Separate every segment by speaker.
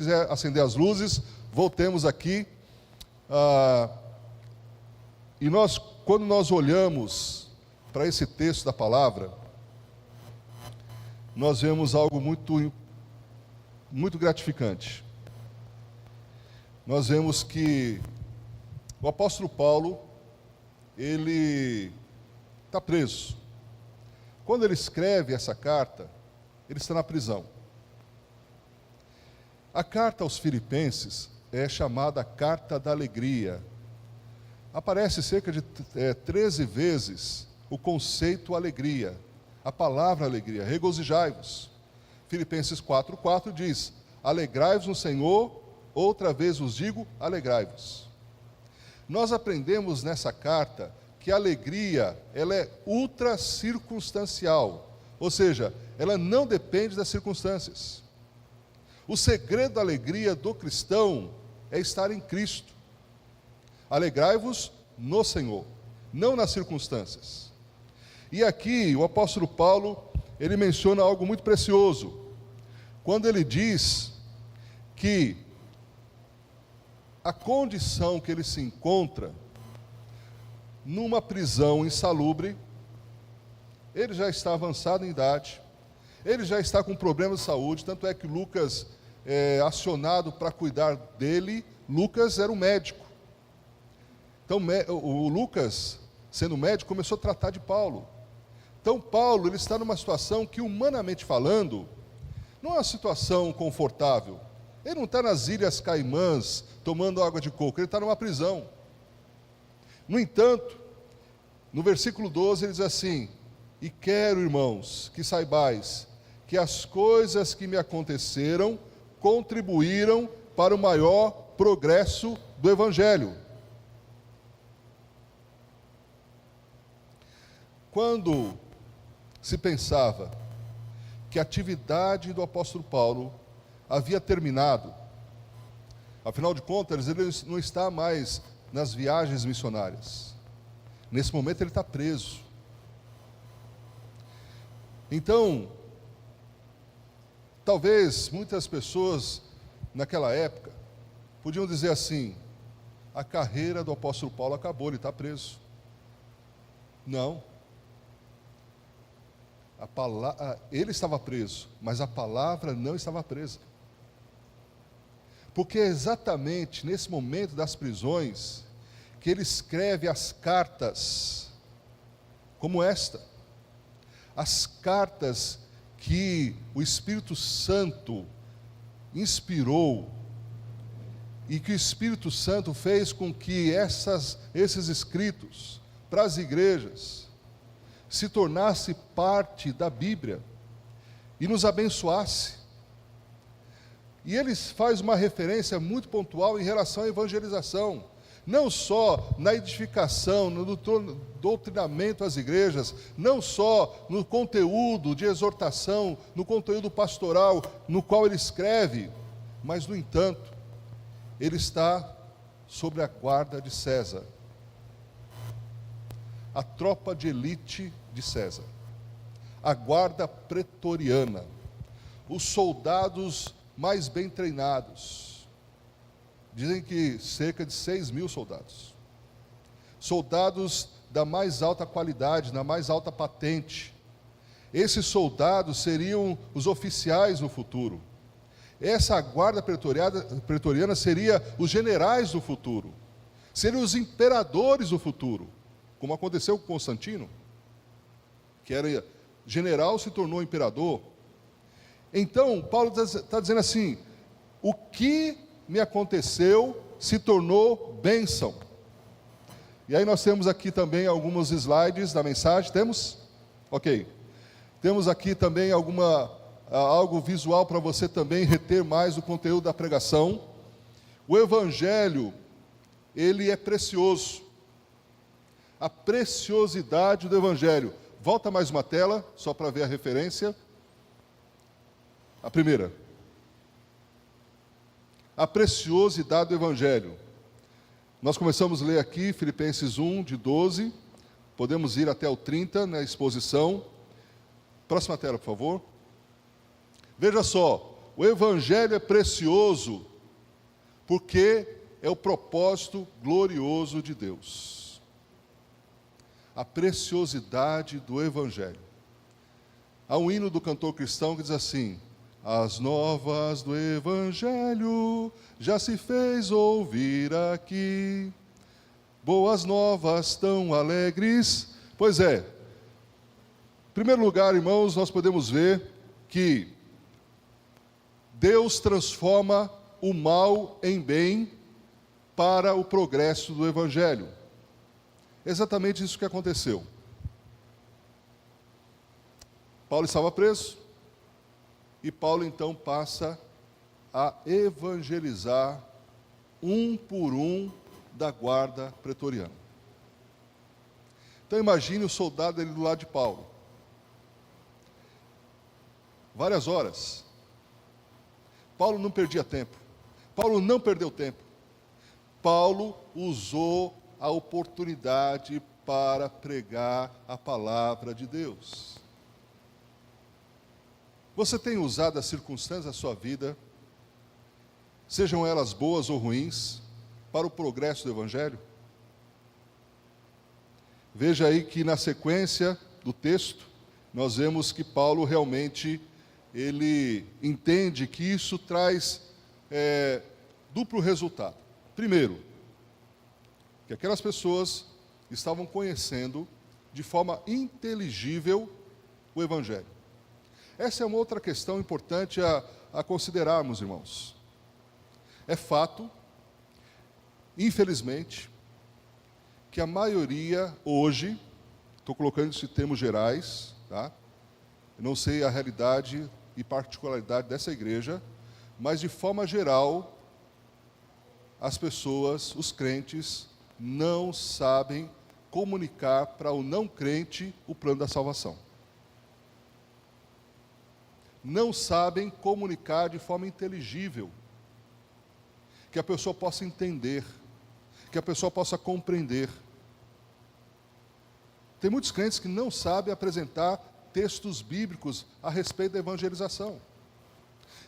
Speaker 1: quiser acender as luzes, voltemos aqui. E quando nós olhamos para esse texto da palavra, nós vemos algo muito, muito gratificante. Nós vemos que o apóstolo Paulo, ele está preso. Quando ele escreve essa carta, ele está na prisão. A carta aos Filipenses é chamada Carta da Alegria. Aparece cerca de 13 vezes o conceito alegria, a palavra alegria, regozijai-vos. Filipenses 4:4 diz: alegrai-vos no Senhor, outra vez vos digo, alegrai-vos. Nós aprendemos nessa carta que a alegria, ela é ultra circunstancial, ou seja, ela não depende das circunstâncias. O segredo da alegria do cristão é estar em Cristo. Alegrai-vos no Senhor, não nas circunstâncias. E aqui o apóstolo Paulo, ele menciona algo muito precioso, quando ele diz que a condição que ele se encontra numa prisão insalubre, ele já está avançado em idade, ele já está com problemas de saúde, tanto é que Lucas acionado para cuidar dele. Lucas era um médico. Então o Lucas, sendo médico, começou a tratar de Paulo. Então Paulo, ele está numa situação que, humanamente falando, não é uma situação confortável. Ele não está nas Ilhas Caimãs tomando água de coco, ele está numa prisão. No entanto, no versículo 12 ele diz assim: e quero, irmãos, que saibais que as coisas que me aconteceram contribuíram para o maior progresso do Evangelho. Quando se pensava que a atividade do apóstolo Paulo havia terminado, afinal de contas, ele não está mais nas viagens missionárias. Nesse momento ele está preso. Então, talvez muitas pessoas naquela época podiam dizer assim: a carreira do apóstolo Paulo acabou, ele está preso. Não. Ele estava preso, mas a palavra não estava presa. Porque é exatamente nesse momento das prisões que ele escreve as cartas como esta. As cartas que o Espírito Santo inspirou e que o Espírito Santo fez com que esses escritos para as igrejas se tornasse parte da Bíblia e nos abençoasse. E ele faz uma referência muito pontual em relação à evangelização, não só na edificação, no doutrinamento às igrejas, não só no conteúdo de exortação, no conteúdo pastoral no qual ele escreve, mas, no entanto, ele está sob a guarda de César, a tropa de elite de César, a guarda pretoriana, os soldados mais bem treinados. Dizem que cerca de 6.000 soldados. Soldados da mais alta qualidade, da mais alta patente. Esses soldados seriam os oficiais no futuro. Essa guarda pretoriana seria os generais do futuro. Seriam os imperadores do futuro, como aconteceu com Constantino, que era general, se tornou imperador. Então, Paulo está dizendo assim: o que me aconteceu se tornou bênção. E aí nós temos aqui também alguns slides da mensagem, temos? Ok. Temos aqui também algo visual para você também reter mais o conteúdo da pregação. O Evangelho, ele é precioso. A preciosidade do Evangelho. Volta mais uma tela, só para ver a referência. A primeira. A preciosidade do Evangelho. Nós começamos a ler aqui Filipenses 1, de 12. Podemos ir até o 30 na exposição. Próxima tela, por favor. Veja só, o Evangelho é precioso porque é o propósito glorioso de Deus. A preciosidade do Evangelho. Há um hino do cantor cristão que diz assim: as novas do Evangelho já se fez ouvir aqui, boas novas tão alegres. Pois é, em primeiro lugar, irmãos, nós podemos ver que Deus transforma o mal em bem para o progresso do Evangelho. Exatamente isso que aconteceu. Paulo estava preso, e Paulo então passa a evangelizar um por um da guarda pretoriana. Então imagine o soldado ali do lado de Paulo. Várias horas. Paulo não perdia tempo. Paulo não perdeu tempo. Paulo usou a oportunidade para pregar a palavra de Deus. Você tem usado as circunstâncias da sua vida, sejam elas boas ou ruins, para o progresso do Evangelho? Veja aí que na sequência do texto, nós vemos que Paulo realmente, ele entende que isso traz duplo resultado. Primeiro, que aquelas pessoas estavam conhecendo de forma inteligível o Evangelho. Essa é uma outra questão importante a considerarmos, irmãos. É fato, infelizmente, que a maioria hoje, estou colocando isso em termos gerais, tá? Eu não sei a realidade e particularidade dessa igreja, mas de forma geral, as pessoas, os crentes, não sabem comunicar para o não crente o plano da salvação. Não sabem comunicar de forma inteligível, que a pessoa possa entender, que a pessoa possa compreender. Tem muitos crentes que não sabem apresentar textos bíblicos a respeito da evangelização.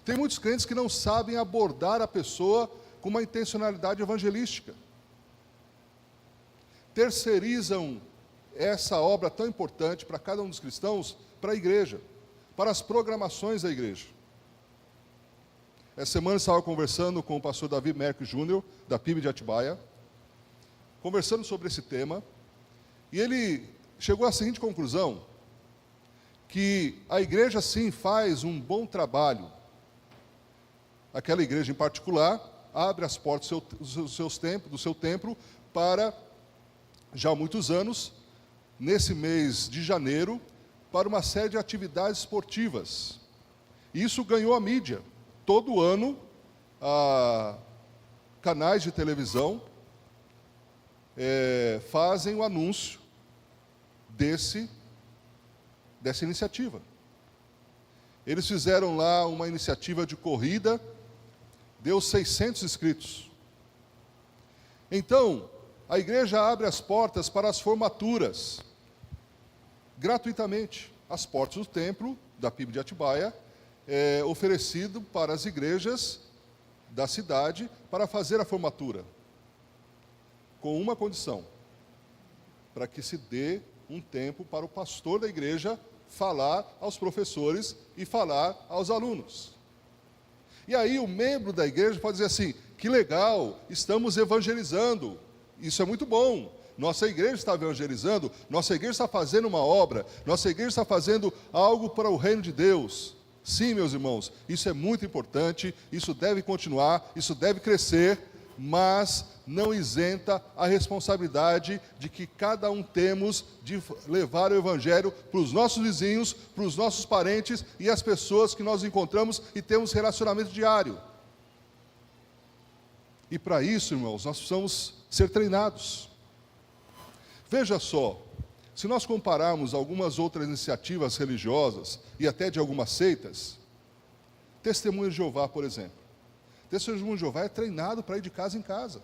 Speaker 1: Tem muitos crentes que não sabem abordar a pessoa com uma intencionalidade evangelística. Terceirizam essa obra tão importante para cada um dos cristãos, para a igreja, para as programações da igreja. Essa semana eu estava conversando com o pastor Davi Merck Júnior, da PIB de Atibaia, conversando sobre esse tema, e ele chegou à seguinte conclusão, que a igreja sim faz um bom trabalho. Aquela igreja em particular abre as portas do seu templo para, já há muitos anos, nesse mês de janeiro, para uma série de atividades esportivas. Isso ganhou a mídia. Todo ano, canais de televisão fazem o anúncio dessa iniciativa. Eles fizeram lá uma iniciativa de corrida, deu 600 inscritos. Então, a igreja abre as portas para as formaturas, gratuitamente. As portas do templo, da PIB de Atibaia, oferecido para as igrejas da cidade para fazer a formatura, com uma condição, para que se dê um tempo para o pastor da igreja falar aos professores e falar aos alunos. E aí o membro da igreja pode dizer assim: que legal, estamos evangelizando, isso é muito bom. Nossa igreja está evangelizando, nossa igreja está fazendo uma obra, nossa igreja está fazendo algo para o reino de Deus. Sim, meus irmãos, isso é muito importante, isso deve continuar, isso deve crescer, mas não isenta a responsabilidade de que cada um temos de levar o Evangelho para os nossos vizinhos, para os nossos parentes e as pessoas que nós encontramos e temos relacionamento diário. E para isso, irmãos, nós precisamos ser treinados. Veja só, se nós compararmos algumas outras iniciativas religiosas e até de algumas seitas, Testemunha de Jeová, por exemplo. Testemunha de Jeová é treinado para ir de casa em casa.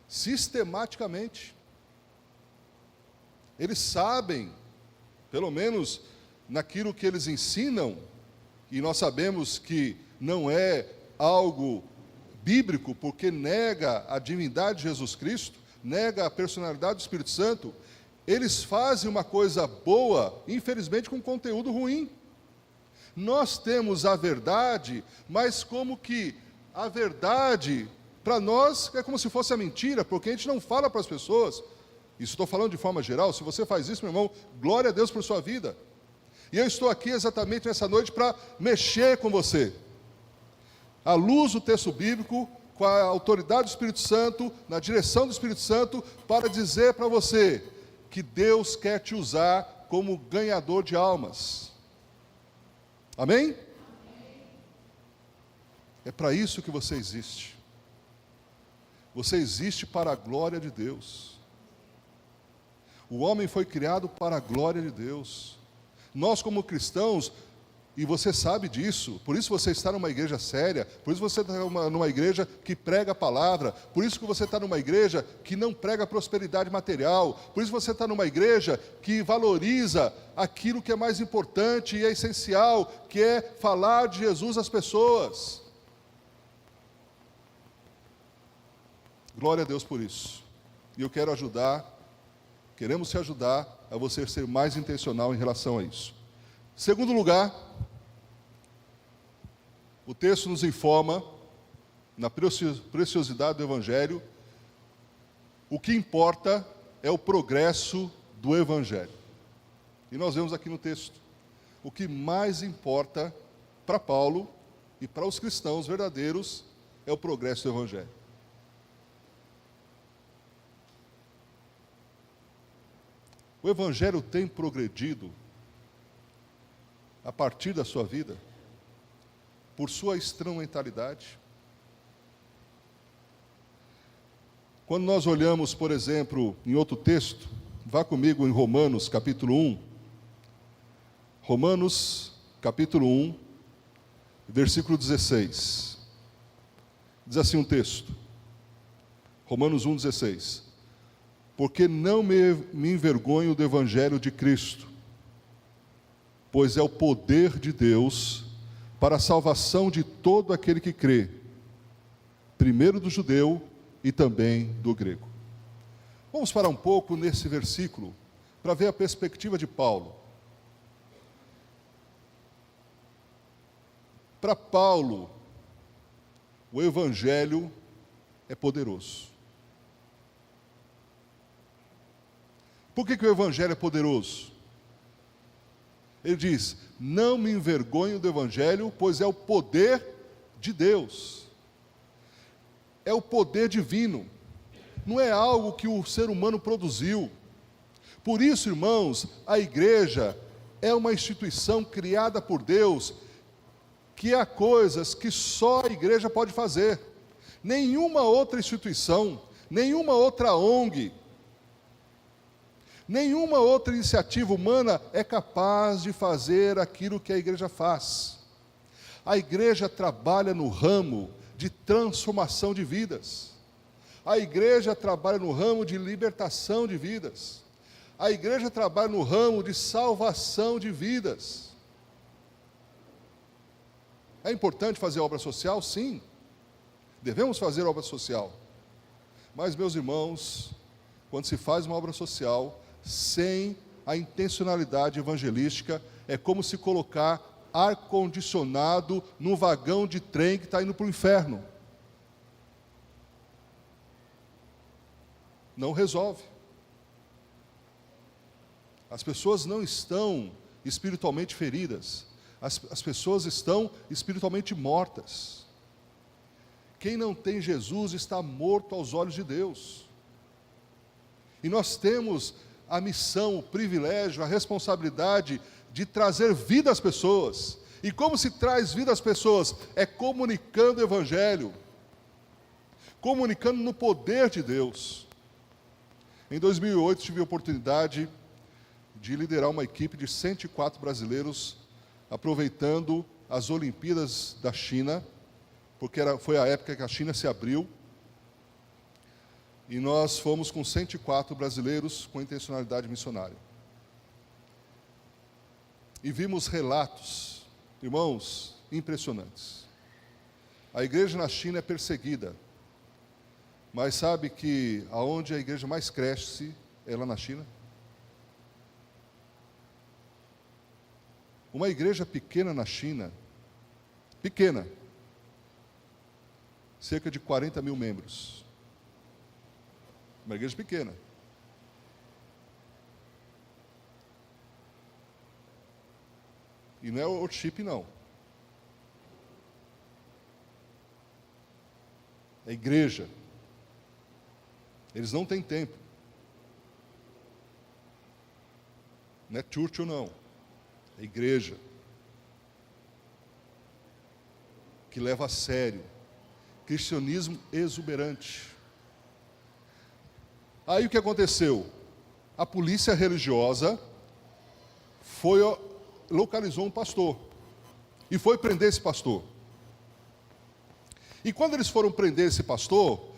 Speaker 1: Sistematicamente. Eles sabem, pelo menos naquilo que eles ensinam, e nós sabemos que não é algo bíblico, porque nega a divindade de Jesus Cristo, nega a personalidade do Espírito Santo, eles fazem uma coisa boa, infelizmente com conteúdo ruim. Nós temos a verdade, mas como que a verdade, para nós, é como se fosse a mentira, porque a gente não fala para as pessoas. Isso estou falando de forma geral. Se você faz isso, meu irmão, glória a Deus por sua vida. E eu estou aqui exatamente nessa noite para mexer com você. À luz do texto bíblico, com a autoridade do Espírito Santo, na direção do Espírito Santo, para dizer para você que Deus quer te usar como ganhador de almas. Amém? É para isso que você existe. Você existe para a glória de Deus. O homem foi criado para a glória de Deus. Nós, como cristãos, e você sabe disso, por isso você está numa igreja séria, por isso você está numa igreja que prega a palavra, por isso que você está numa igreja que não prega prosperidade material, por isso você está numa igreja que valoriza aquilo que é mais importante e é essencial, que é falar de Jesus às pessoas. Glória a Deus por isso. E eu quero queremos te ajudar a você ser mais intencional em relação a isso. Segundo lugar, o texto nos informa, na preciosidade do Evangelho, o que importa é o progresso do Evangelho. E nós vemos aqui no texto, o que mais importa para Paulo e para os cristãos verdadeiros é o progresso do Evangelho. O Evangelho tem progredido a partir da sua vida, por sua instrumentalidade. Quando nós olhamos, por exemplo, em outro texto, vá comigo em Romanos, capítulo 1. Romanos, capítulo 1, versículo 16. Diz assim um texto, Romanos 1, 16. Porque não me envergonho do Evangelho de Cristo, pois é o poder de Deus para a salvação de todo aquele que crê, primeiro do judeu e também do grego. Vamos parar um pouco nesse versículo, para ver a perspectiva de Paulo. Para Paulo, o Evangelho é poderoso. Por que o Evangelho é poderoso? Ele diz, não me envergonho do Evangelho, pois é o poder de Deus. É o poder divino. Não é algo que o ser humano produziu. Por isso, irmãos, a igreja é uma instituição criada por Deus, que há coisas que só a igreja pode fazer. Nenhuma outra instituição, nenhuma outra ONG, nenhuma outra iniciativa humana é capaz de fazer aquilo que a igreja faz. A igreja trabalha no ramo de transformação de vidas. A igreja trabalha no ramo de libertação de vidas. A igreja trabalha no ramo de salvação de vidas. É importante fazer obra social? Sim. Devemos fazer obra social. Mas, meus irmãos, quando se faz uma obra social sem a intencionalidade evangelística, é como se colocar ar-condicionado num vagão de trem que está indo para o inferno. Não resolve. As pessoas não estão espiritualmente feridas, as pessoas estão espiritualmente mortas. Quem não tem Jesus está morto aos olhos de Deus. E nós temos a missão, o privilégio, a responsabilidade de trazer vida às pessoas. E como se traz vida às pessoas? É comunicando o Evangelho, comunicando no poder de Deus. Em 2008 tive a oportunidade de liderar uma equipe de 104 brasileiros, aproveitando as Olimpíadas da China, porque foi a época que a China se abriu. E nós fomos com 104 brasileiros com intencionalidade missionária. E vimos relatos Irmãos, impressionantes. A igreja na China é perseguida, mas sabe que aonde a igreja mais cresce é lá na China? Uma igreja pequena na China, pequena, cerca de 40 mil membros. Uma igreja pequena. E não é worship, não. É igreja. Eles não têm tempo. Não é church ou não. É igreja. Que leva a sério. Cristianismo exuberante. Aí o que aconteceu? A polícia religiosa localizou um pastor e foi prender esse pastor. E quando eles foram prender esse pastor,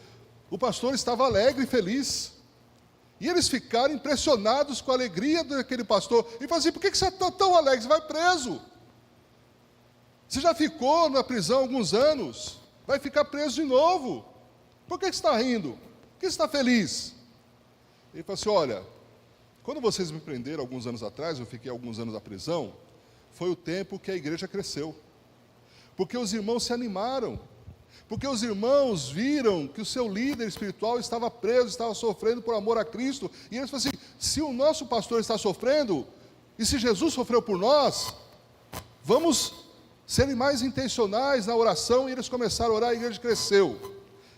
Speaker 1: o pastor estava alegre e feliz. E eles ficaram impressionados com a alegria daquele pastor. E falaram assim: por que você está tão alegre? Você vai preso. Você já ficou na prisão há alguns anos. Vai ficar preso de novo. Por que você está rindo? Por que você está feliz? Ele falou assim: olha, quando vocês me prenderam alguns anos atrás, eu fiquei alguns anos na prisão, foi o tempo que a igreja cresceu. Porque os irmãos se animaram. Porque os irmãos viram que o seu líder espiritual estava preso, estava sofrendo por amor a Cristo. E eles falaram assim: se o nosso pastor está sofrendo, e se Jesus sofreu por nós, vamos serem mais intencionais na oração. E eles começaram a orar, a igreja cresceu.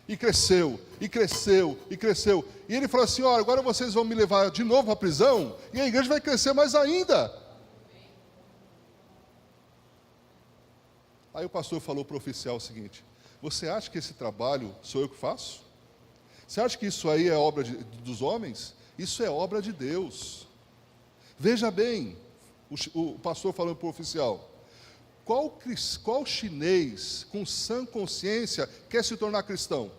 Speaker 1: E cresceu, e cresceu, e cresceu. E ele falou assim: olha, agora vocês vão me levar de novo à prisão, e a igreja vai crescer mais ainda. Aí o pastor falou para o oficial o seguinte: você acha que esse trabalho sou eu que faço? Você acha que isso aí é obra dos homens? Isso é obra de Deus. Veja bem, o pastor falando para o oficial: qual chinês com sã consciência quer se tornar cristão?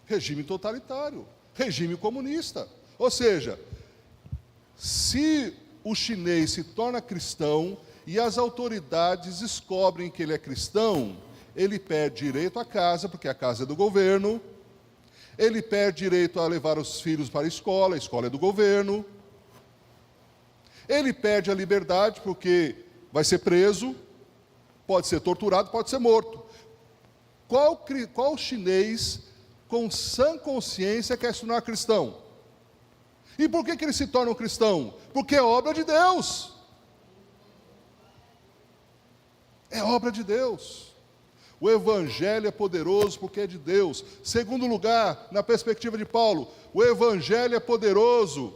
Speaker 1: Regime totalitário, regime comunista. Ou seja, se o chinês se torna cristão e as autoridades descobrem que ele é cristão, ele perde direito à casa, porque a casa é do governo, ele perde direito a levar os filhos para a escola é do governo, ele perde a liberdade, porque vai ser preso, pode ser torturado, pode ser morto. Qual chinês com sã consciência quer se tornar cristão? E por que ele se torna um cristão? Porque é obra de Deus. É obra de Deus. O Evangelho é poderoso porque é de Deus. Segundo lugar, na perspectiva de Paulo, o Evangelho é poderoso.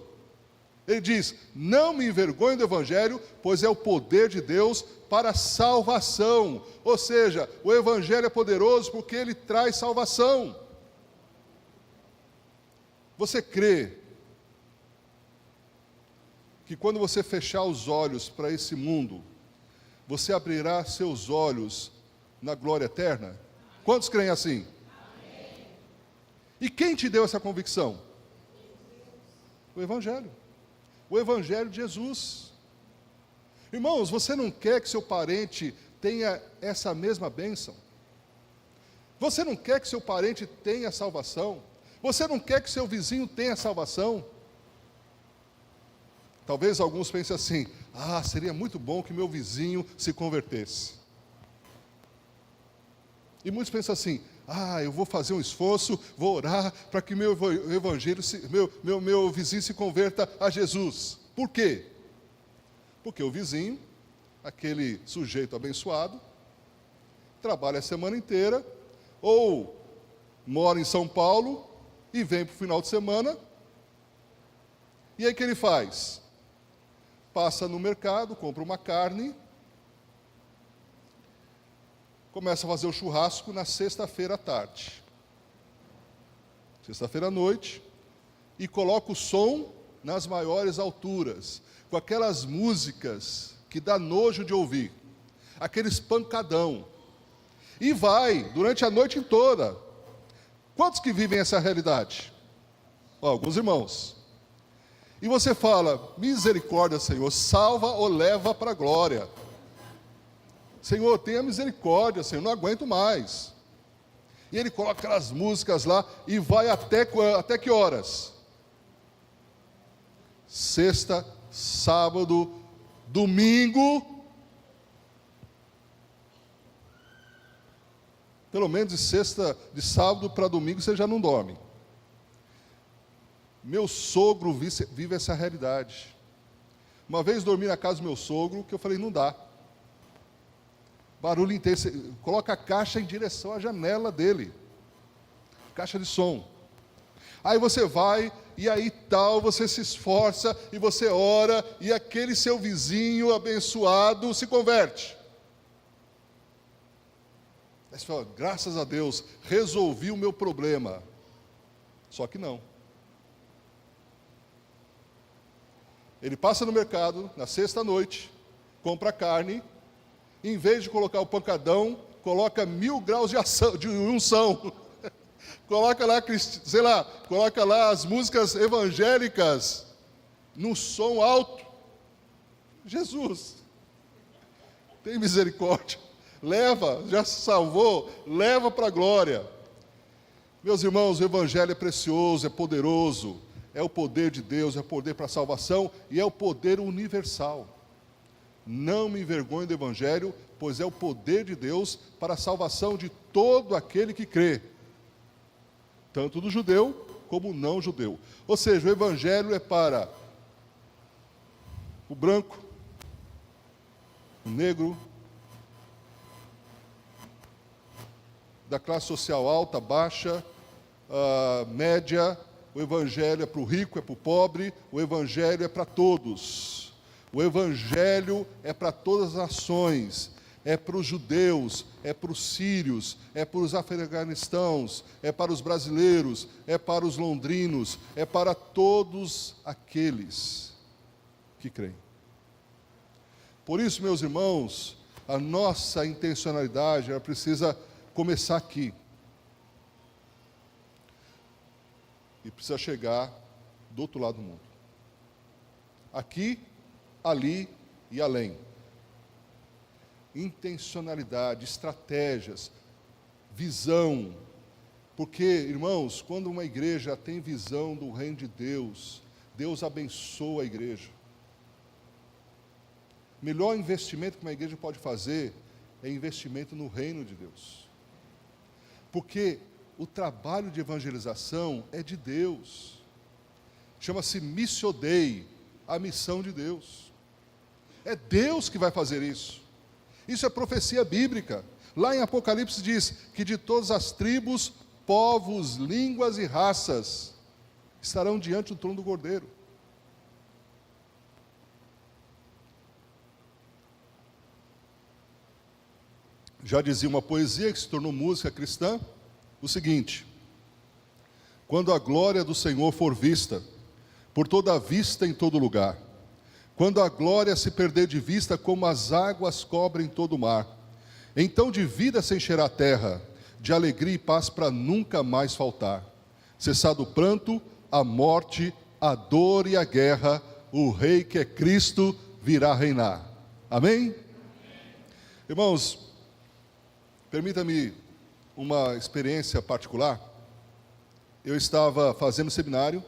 Speaker 1: Ele diz: não me envergonhe do Evangelho, pois é o poder de Deus para a salvação. Ou seja, o Evangelho é poderoso porque ele traz salvação. Você crê que quando você fechar os olhos para esse mundo, você abrirá seus olhos na glória eterna? Quantos creem assim? Amém. E quem te deu essa convicção? O Evangelho. O Evangelho de Jesus. Irmãos, você não quer que seu parente tenha essa mesma bênção? Você não quer que seu parente tenha salvação? Você não quer que seu vizinho tenha salvação? Talvez alguns pensem assim: seria muito bom que meu vizinho se convertesse. E muitos pensam assim: eu vou fazer um esforço, vou orar para que meu vizinho se converta a Jesus. Por quê? Porque o vizinho, aquele sujeito abençoado, trabalha a semana inteira, ou mora em São Paulo e vem para o final de semana. E aí o que ele faz? Passa no mercado, compra uma carne, começa a fazer o churrasco na sexta-feira à tarde, sexta-feira à noite, e coloca o som nas maiores alturas, com aquelas músicas que dá nojo de ouvir, aqueles pancadão, e vai durante a noite toda. Quantos que vivem essa realidade? Alguns irmãos. E você fala: misericórdia, Senhor, salva ou leva para a glória. Senhor, tenha misericórdia, Senhor, não aguento mais. E ele coloca aquelas músicas lá e vai até que horas? Sexta, sábado, domingo. Pelo menos de sábado para domingo você já não dorme. Meu sogro vive essa realidade. Uma vez dormi na casa do meu sogro, que eu falei: não dá. Barulho inteiro, você coloca a caixa em direção à janela dele. Caixa de som. Aí você vai, e aí tal, você se esforça, e você ora, e aquele seu vizinho abençoado se converte. Aí você fala: graças a Deus, resolvi o meu problema. Só que não. Ele passa no mercado, na sexta-noite, compra carne, em vez de colocar o pancadão, coloca 1000 graus de unção. Coloca lá, sei lá, coloca lá as músicas evangélicas, no som alto. Jesus, tem misericórdia. Leva, já se salvou, leva para a glória. Meus irmãos, o Evangelho é precioso, é poderoso, é o poder de Deus, é o poder para a salvação e é o poder universal. Não me envergonhe do Evangelho, pois é o poder de Deus para a salvação de todo aquele que crê, tanto do judeu como o não judeu. Ou seja, o Evangelho é para o branco, o negro, da classe social alta, baixa, média. O Evangelho é para o rico, é para o pobre, o Evangelho é para todos. O Evangelho é para todas as nações, é para os judeus, é para os sírios, é para os afeganistãos, é para os brasileiros, é para os londrinos, é para todos aqueles que creem. Por isso, meus irmãos, a nossa intencionalidade, ela precisa começar aqui. E precisa chegar do outro lado do mundo. Aqui, ali e além. Intencionalidade, estratégias, visão. Porque, irmãos, quando uma igreja tem visão do reino de Deus, Deus abençoa a igreja. O melhor investimento que uma igreja pode fazer é investimento no reino de Deus. Porque o trabalho de evangelização é de Deus. Chama-se Missio Dei, a missão de Deus. É Deus que vai fazer isso. Isso é profecia bíblica. Lá em Apocalipse diz que de todas as tribos, povos, línguas e raças estarão diante do trono do Cordeiro. Já dizia uma poesia que se tornou música cristã, o seguinte: quando a glória do Senhor for vista, por toda a vista em todo lugar, quando a glória se perder de vista como as águas cobrem todo o mar, então de vida se encherá a terra, de alegria e paz para nunca mais faltar. Cessado o pranto, a morte, a dor e a guerra, o Rei que é Cristo virá reinar. Amém? Irmãos, permita-me uma experiência particular. Eu estava fazendo seminário,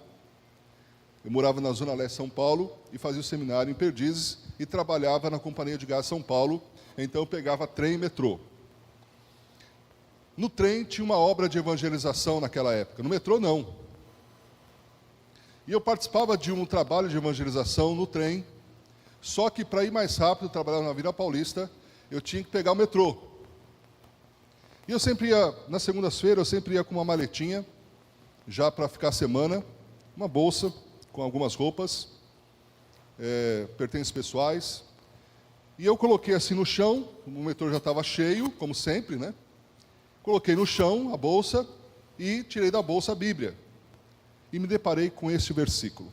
Speaker 1: eu morava na Zona Leste de São Paulo e fazia o seminário em Perdizes e trabalhava na Companhia de Gás São Paulo, então eu pegava trem e metrô. No trem tinha uma obra de evangelização naquela época, no metrô não. E eu participava de um trabalho de evangelização no trem, só que para ir mais rápido, trabalhava na Vila Paulista, eu tinha que pegar o metrô. E eu sempre ia, nas segundas-feiras, eu sempre ia com uma maletinha, já para ficar a semana, uma bolsa com algumas roupas, pertences pessoais. E eu coloquei assim no chão, o metrô já estava cheio, como sempre, né? Coloquei no chão a bolsa e tirei da bolsa a Bíblia. E me deparei com este versículo: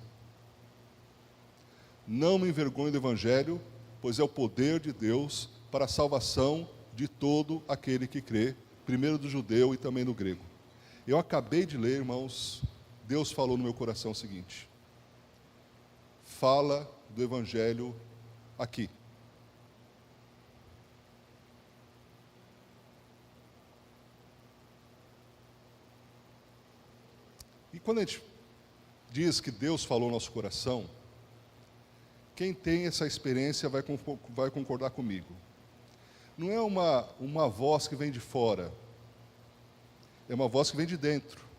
Speaker 1: não me envergonhe do Evangelho, pois é o poder de Deus para a salvação de todo aquele que crê, primeiro do judeu e também do grego. Eu acabei de ler, irmãos, Deus falou no meu coração o seguinte: fala do Evangelho aqui. E quando a gente diz que Deus falou no nosso coração, quem tem essa experiência vai concordar comigo. Não é uma voz que vem de fora, é uma voz que vem de dentro.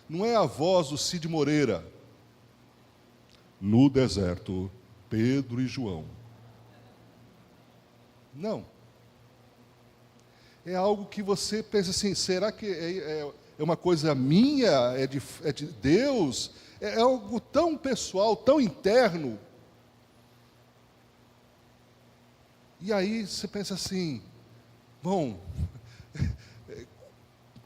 Speaker 1: Não é a voz do Cid Moreira, no deserto, Pedro e João. Não. É algo que você pensa assim, será que é uma coisa minha, é de Deus? É algo tão pessoal, tão interno. E aí você pensa assim, bom,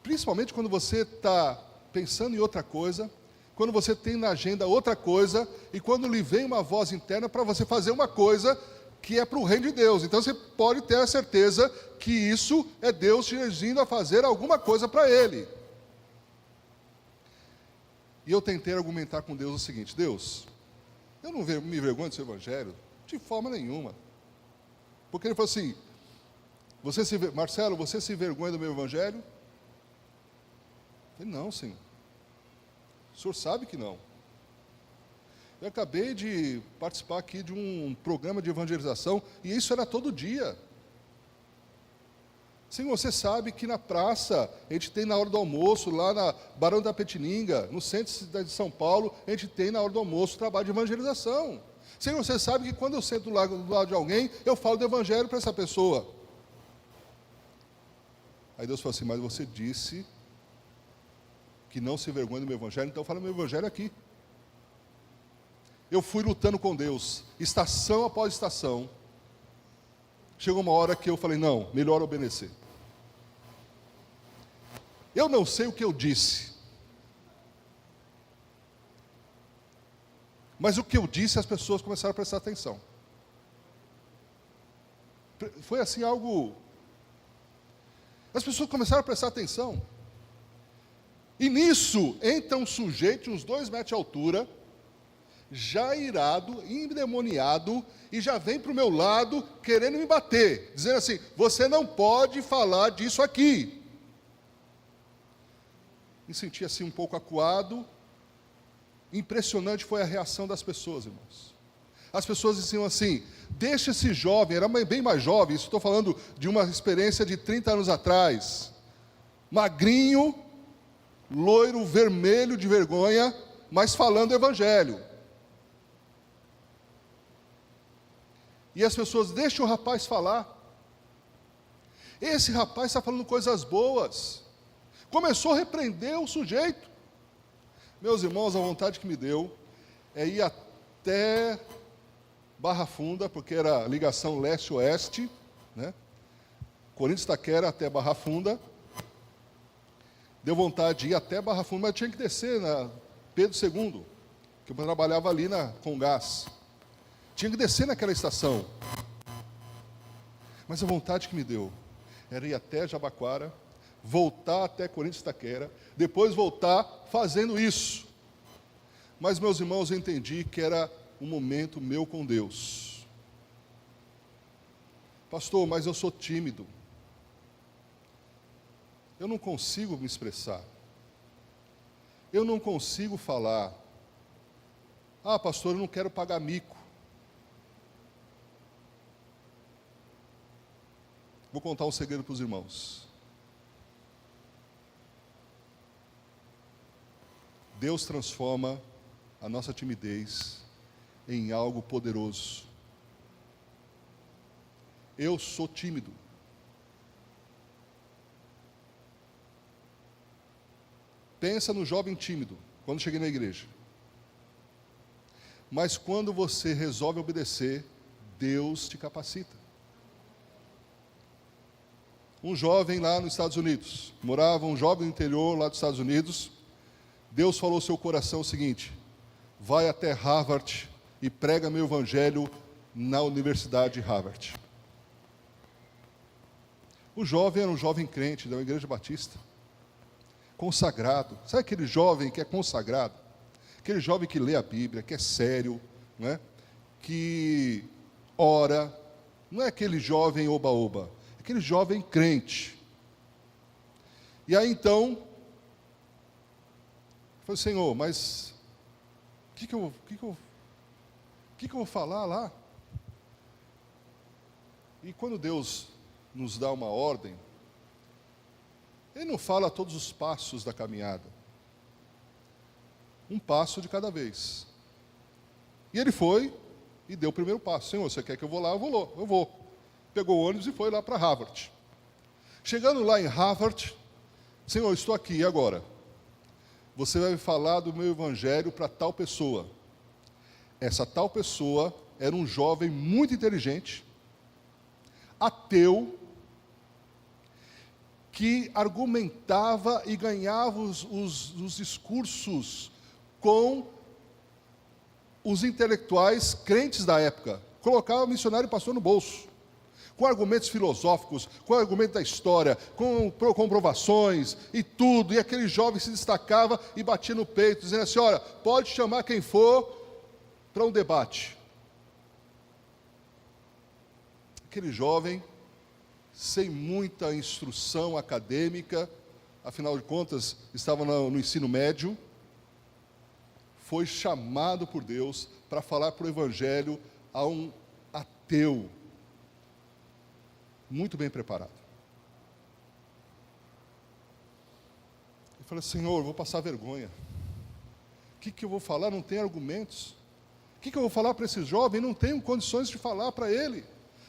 Speaker 1: principalmente quando você está pensando em outra coisa, quando você tem na agenda outra coisa, e quando lhe vem uma voz interna para você fazer uma coisa que é para o reino de Deus. Então você pode ter a certeza que isso é Deus te dirigindo a fazer alguma coisa para Ele. E eu tentei argumentar com Deus o seguinte: Deus, eu não me envergonho do seu Evangelho, de forma nenhuma. Porque Ele falou assim, Marcelo, você se envergonha do meu Evangelho? Eu falei, não, Senhor. O Senhor sabe que não. Eu acabei de participar aqui de um programa de evangelização, e isso era todo dia. Senhor, você sabe que na praça, a gente tem na hora do almoço, lá na Barão da Petininga, no centro de São Paulo, a gente tem na hora do almoço trabalho de evangelização. Senhor, você sabe que quando eu sento do lado de alguém, eu falo do Evangelho para essa pessoa. Aí Deus falou assim, mas você disse que não se envergonha do meu Evangelho, então fala meu Evangelho aqui. Eu fui lutando com Deus, estação após estação. Chegou uma hora que eu falei, não, melhor obedecer. Eu não sei o que eu disse, mas o que eu disse as pessoas começaram a prestar atenção. Foi assim algo... As pessoas começaram a prestar atenção. E nisso entra um sujeito, uns 2 metros de altura, já irado, endemoniado, e já vem para o meu lado querendo me bater, dizendo assim, você não pode falar disso aqui. Me senti assim um pouco acuado. Impressionante foi a reação das pessoas, irmãos. As pessoas diziam assim, deixa esse jovem, era bem mais jovem, isso estou falando de uma experiência de 30 anos atrás, magrinho, loiro, vermelho de vergonha, mas falando o Evangelho. E as pessoas, deixam o rapaz falar. Esse rapaz está falando coisas boas. Começou a repreender o sujeito. Meus irmãos, a vontade que me deu é ir até Barra Funda, porque era ligação leste-oeste, né? Corinthians Itaquera até Barra Funda. Deu vontade de ir até Barra Funda, mas tinha que descer na Pedro II, que eu trabalhava ali com gás. Tinha que descer naquela estação. Mas a vontade que me deu era ir até Jabaquara, voltar até Corinthians Itaquera, depois voltar fazendo isso. Mas, meus irmãos, eu entendi que era um momento meu com Deus. Pastor, mas eu sou tímido. Eu não consigo me expressar. Eu não consigo falar. Ah, pastor, eu não quero pagar mico. Vou contar um segredo para os irmãos. Deus transforma a nossa timidez em algo poderoso. Eu sou tímido. Pensa no jovem tímido, quando cheguei na igreja. Mas quando você resolve obedecer, Deus te capacita. Um jovem lá nos Estados Unidos, morava um jovem no interior lá dos Estados Unidos, Deus falou ao seu coração o seguinte, vai até Harvard e prega meu evangelho na Universidade de Harvard. O jovem era um jovem crente da Igreja Batista, consagrado. Sabe aquele jovem que é consagrado? Aquele jovem que lê a Bíblia, que é sério, não é? Que ora. Não é aquele jovem oba-oba, é aquele jovem crente. E aí então, eu falei, Senhor, mas o que eu vou falar lá? E quando Deus nos dá uma ordem, Ele não fala todos os passos da caminhada. Um passo de cada vez. E Ele foi e deu o primeiro passo. Senhor, você quer que eu vou lá? Eu vou. Pegou o ônibus e foi lá para Harvard. Chegando lá em Harvard, Senhor, eu estou aqui, e agora? Você vai falar do meu evangelho para tal pessoa. Essa tal pessoa era um jovem muito inteligente, ateu, que argumentava e ganhava os discursos com os intelectuais crentes da época. Colocava missionário e pastor no bolso, com argumentos filosóficos, com argumentos da história, com comprovações e tudo. E aquele jovem se destacava e batia no peito, dizendo assim, olha, pode chamar quem for para um debate. Aquele jovem, sem muita instrução acadêmica, afinal de contas, estava no ensino médio, foi chamado por Deus para falar para o Evangelho a um ateu, muito bem preparado. Eu falei, Senhor, eu vou passar vergonha. O que eu vou falar? Não tem argumentos. O que eu vou falar para esse jovem? Não tenho condições de falar para ele.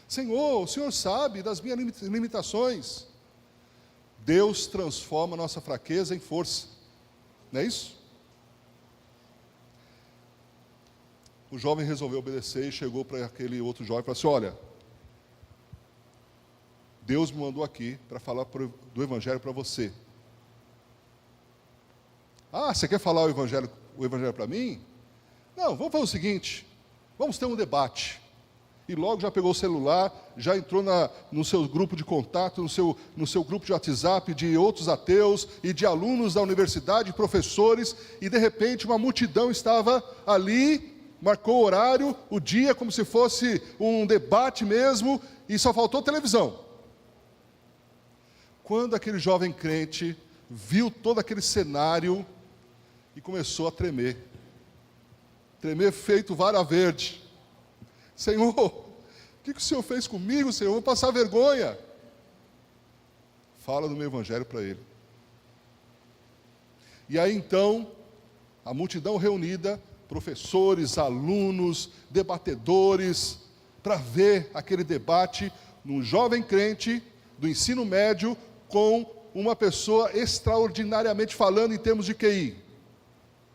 Speaker 1: Senhor, o Senhor sabe das minhas limitações. Deus transforma a nossa fraqueza em força. Não é isso? O jovem resolveu obedecer e chegou para aquele outro jovem e falou assim, olha, Deus me mandou aqui para falar do Evangelho para você. Ah, você quer falar o Evangelho para mim? Não, vamos fazer o seguinte, vamos ter um debate. E logo já pegou o celular, já entrou no seu grupo de contato, no seu grupo de WhatsApp de outros ateus e de alunos da universidade, professores, e de repente uma multidão estava ali, marcou o horário, o dia, como se fosse um debate mesmo, e só faltou televisão. Quando aquele jovem crente viu todo aquele cenário e começou a tremer feito vara verde. Senhor, o que o Senhor fez comigo, Senhor? Eu vou passar vergonha. Fala do meu evangelho para ele. E aí então, a multidão reunida, professores, alunos, debatedores, para ver aquele debate num jovem crente do ensino médio com uma pessoa extraordinariamente falando em termos de QI.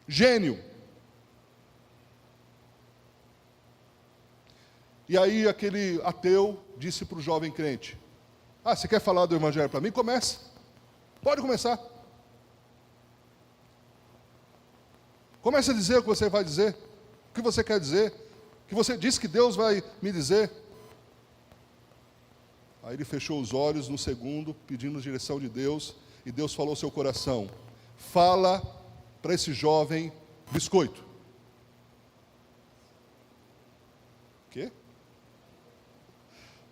Speaker 1: Gênio. E aí aquele ateu disse para o jovem crente, ah, você quer falar do evangelho para mim? Comece. Pode começar. Comece a dizer o que você vai dizer, o que você quer dizer, o que você disse que Deus vai me dizer. Aí ele fechou os olhos no segundo, pedindo a direção de Deus, e Deus falou ao seu coração, fala para esse jovem biscoito. O quê?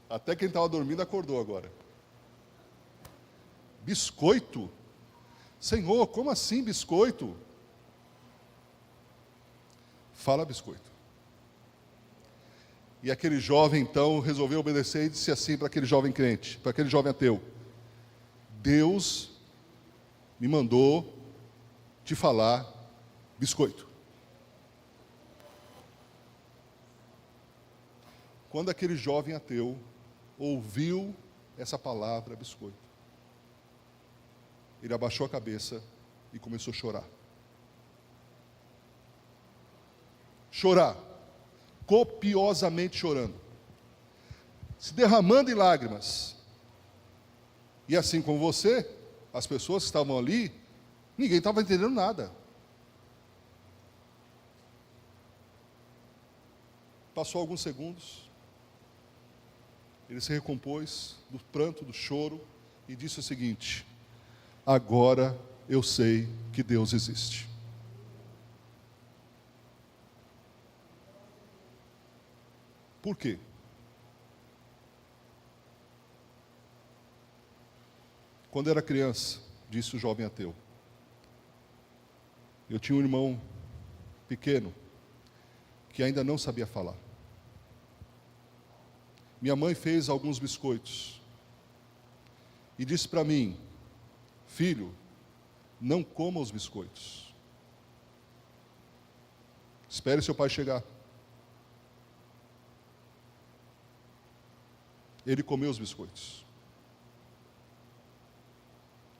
Speaker 1: Até quem estava dormindo acordou agora. Biscoito? Senhor, como assim biscoito? Fala biscoito. E aquele jovem então resolveu obedecer e disse assim para aquele jovem crente, para aquele jovem ateu, Deus me mandou te falar biscoito. Quando aquele jovem ateu ouviu essa palavra biscoito, ele abaixou a cabeça e começou a chorar. Chorar, copiosamente chorando, se derramando em lágrimas. E assim como você, as pessoas que estavam ali, ninguém estava entendendo nada. Passou alguns segundos, ele se recompôs do pranto, do choro, e disse o seguinte, agora eu sei que Deus existe. Por quê? Quando era criança, disse o jovem ateu, eu tinha um irmão pequeno que ainda não sabia falar. Minha mãe fez alguns biscoitos e disse para mim: filho, não coma os biscoitos. Espere seu pai chegar. Ele comeu os biscoitos.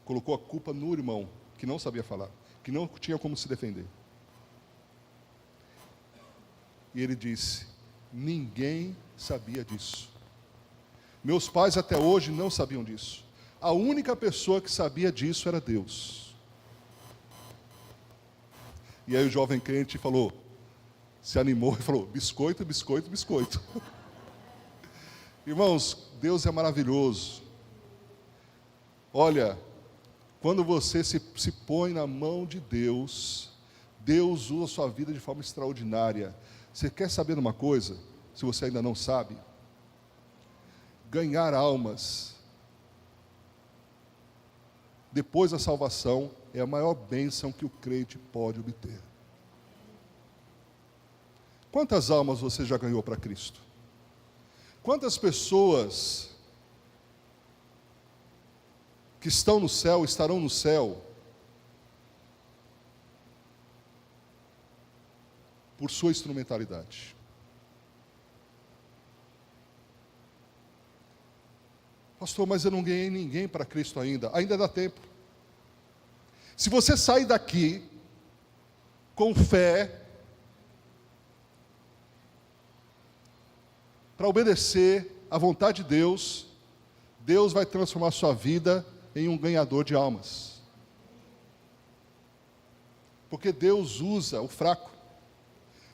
Speaker 1: Colocou a culpa no irmão, que não sabia falar, que não tinha como se defender. E ele disse: ninguém sabia disso. Meus pais até hoje não sabiam disso. A única pessoa que sabia disso era Deus. E aí o jovem crente falou, se animou e falou: biscoito, biscoito, biscoito. Irmãos, Deus é maravilhoso. Olha, quando você se põe na mão de Deus, Deus usa a sua vida de forma extraordinária. Você quer saber de uma coisa? Se você ainda não sabe, ganhar almas depois da salvação é a maior bênção que o crente pode obter. Quantas almas você já ganhou para Cristo? Quantas pessoas que estão no céu, estarão no céu, por sua instrumentalidade? Pastor, mas eu não ganhei ninguém para Cristo ainda. Ainda dá tempo. Se você sair daqui com fé, para obedecer à vontade de Deus, Deus vai transformar a sua vida em um ganhador de almas. Porque Deus usa o fraco.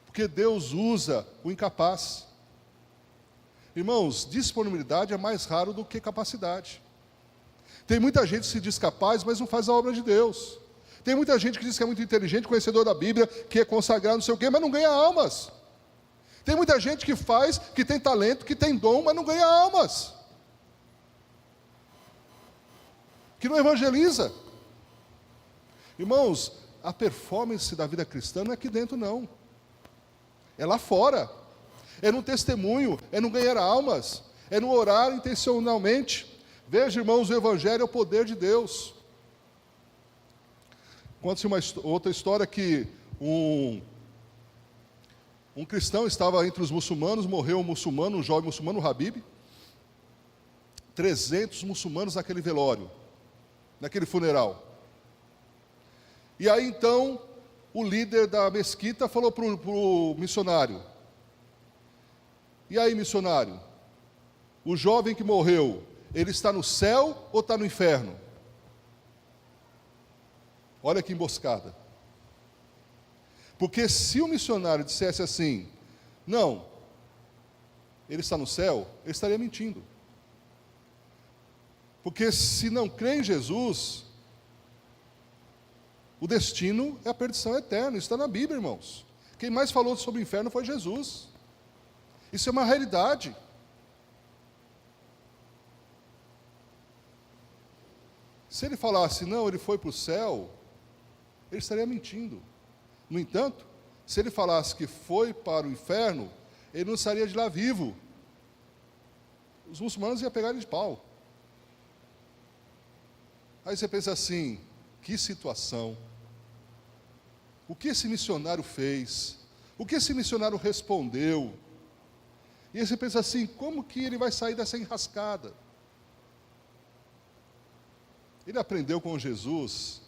Speaker 1: Porque Deus usa o incapaz. Irmãos, disponibilidade é mais raro do que capacidade. Tem muita gente que se diz capaz, mas não faz a obra de Deus. Tem muita gente que diz que é muito inteligente, conhecedor da Bíblia, que é consagrado, não sei o quê, mas não ganha almas. Tem muita gente que faz, que tem talento, que tem dom, mas não ganha almas. Que não evangeliza. Irmãos, a performance da vida cristã não é aqui dentro, não. É lá fora. É no testemunho, é no ganhar almas, é no orar intencionalmente. Veja, irmãos, o Evangelho é o poder de Deus. Conta-se uma outra história que um cristão estava entre os muçulmanos, morreu um muçulmano, um jovem muçulmano, o Habib. 300 muçulmanos naquele velório, naquele funeral. E aí então, o líder da mesquita falou para o missionário: e aí, missionário, o jovem que morreu, ele está no céu ou está no inferno? Olha que emboscada. Porque se o missionário dissesse assim: não, ele está no céu, ele estaria mentindo. Porque se não crê em Jesus, o destino é a perdição eterna. Isso está na Bíblia, irmãos. Quem mais falou sobre o inferno foi Jesus. Isso é uma realidade. Se ele falasse, não, ele foi para o céu, ele estaria mentindo. No entanto, se ele falasse que foi para o inferno, ele não estaria de lá vivo. Os muçulmanos iam pegar ele de pau. Aí você pensa assim: que situação. O que esse missionário fez? O que esse missionário respondeu? E aí você pensa assim: como que ele vai sair dessa enrascada? Ele aprendeu com Jesus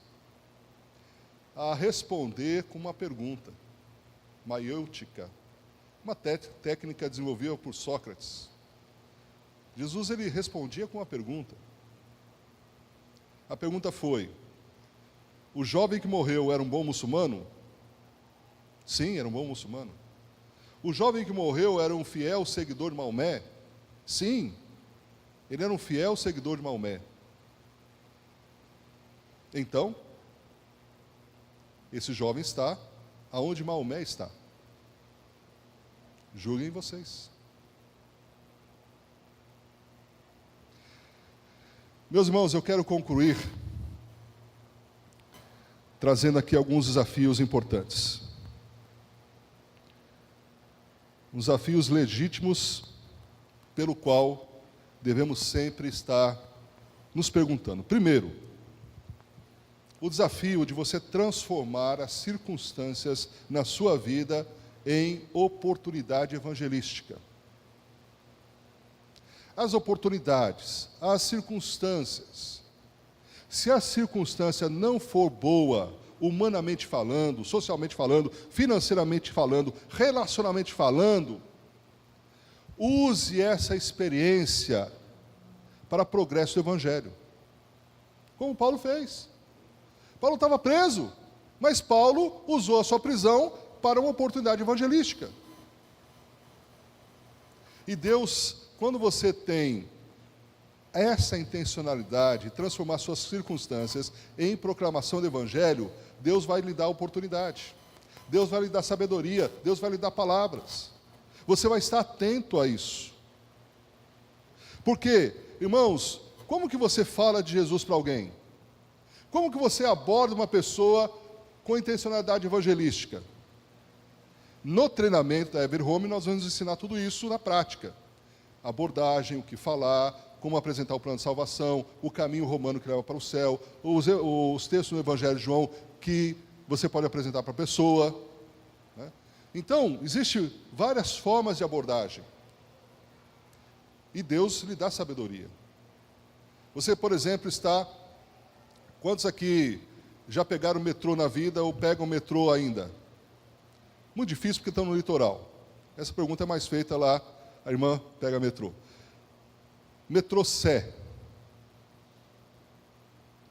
Speaker 1: a responder com uma pergunta, maiêutica, uma técnica desenvolvida por Sócrates. Jesus, ele respondia com uma pergunta. A pergunta foi: o jovem que morreu era um bom muçulmano? Sim, era um bom muçulmano. O jovem que morreu era um fiel seguidor de Maomé? Sim, ele era um fiel seguidor de Maomé. Então, esse jovem está aonde Maomé está. Julguem vocês. Meus irmãos, eu quero concluir trazendo aqui alguns desafios importantes. Desafios legítimos pelo qual devemos sempre estar nos perguntando. Primeiro, o desafio de você transformar as circunstâncias na sua vida em oportunidade evangelística. As oportunidades, as circunstâncias. Se a circunstância não for boa, humanamente falando, socialmente falando, financeiramente falando, relacionalmente falando, use essa experiência para progresso do Evangelho. Como Paulo fez. Paulo estava preso, mas Paulo usou a sua prisão para uma oportunidade evangelística. E Deus, quando você tem essa intencionalidade, transformar suas circunstâncias em proclamação do Evangelho, Deus vai lhe dar oportunidade. Deus vai lhe dar sabedoria, Deus vai lhe dar palavras. Você vai estar atento a isso. Porque, irmãos, como que você fala de Jesus para alguém? Como que você aborda uma pessoa com intencionalidade evangelística? No treinamento da Everhome, nós vamos ensinar tudo isso na prática. Abordagem, o que falar, como apresentar o plano de salvação, o caminho romano que leva para o céu, os textos do Evangelho de João que você pode apresentar para a pessoa. Né? Então, existem várias formas de abordagem. E Deus lhe dá sabedoria. Você, por exemplo, está... Quantos aqui já pegaram o metrô na vida ou pegam o metrô ainda? Muito difícil porque estão no litoral. Essa pergunta é mais feita lá, a irmã pega metrô. Metrô Sé.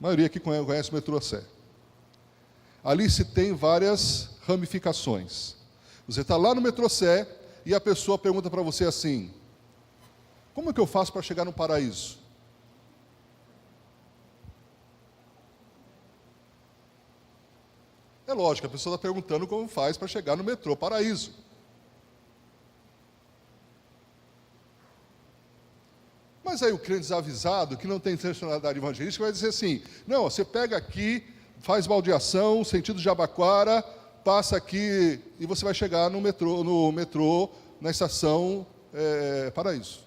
Speaker 1: A maioria aqui conhece o metrô Sé. Ali se tem várias ramificações. Você está lá no metrô Sé e a pessoa pergunta para você assim: como é que eu faço para chegar no paraíso? É lógico, a pessoa está perguntando como faz para chegar no metrô Paraíso. Mas aí o crente desavisado, que não tem intencionalidade evangelística, vai dizer assim: não, você pega aqui, faz baldeação, sentido de Jabaquara, passa aqui e você vai chegar no metrô, na estação Paraíso.